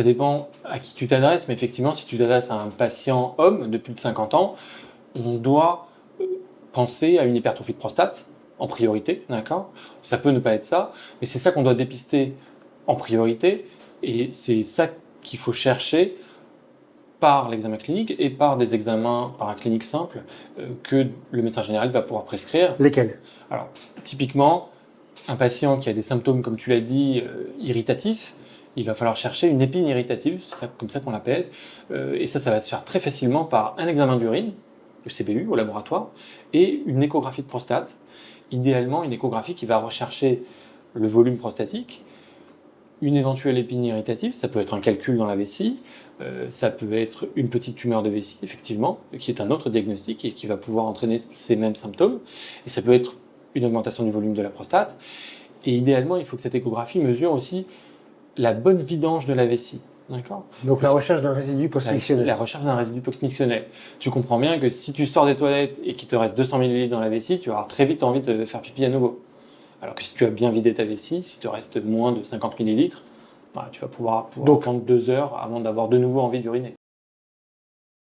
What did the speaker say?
dépend à qui tu t'adresses, mais effectivement, si tu t'adresses à un patient homme de plus de 50 ans, on doit penser à une hypertrophie de prostate en priorité, d'accord? Ça peut ne pas être ça, mais c'est ça qu'on doit dépister en priorité, et c'est ça qu'il faut chercher par l'examen clinique et par des examens paracliniques simples que le médecin général va pouvoir prescrire. Lesquels? Alors, typiquement, un patient qui a des symptômes, comme tu l'as dit, irritatifs, il va falloir chercher une épine irritative, c'est comme ça qu'on l'appelle, et ça va se faire très facilement par un examen d'urine, le CBU au laboratoire, et une échographie de prostate. Idéalement, une échographie qui va rechercher le volume prostatique, une éventuelle épine irritative, ça peut être un calcul dans la vessie, ça peut être une petite tumeur de vessie, effectivement, qui est un autre diagnostic et qui va pouvoir entraîner ces mêmes symptômes, et ça peut être une augmentation du volume de la prostate, et idéalement, il faut que cette échographie mesure aussi la bonne vidange de la vessie. D'accord ? Donc la recherche d'un résidu post-mictionnel. La recherche d'un résidu post-mictionnel. Tu comprends bien que si tu sors des toilettes et qu'il te reste 200 ml dans la vessie, tu vas avoir très vite envie de faire pipi à nouveau. Alors que si tu as bien vidé ta vessie, si te reste moins de 50 ml, bah, tu vas pouvoir attendre 2 heures avant d'avoir de nouveau envie d'uriner.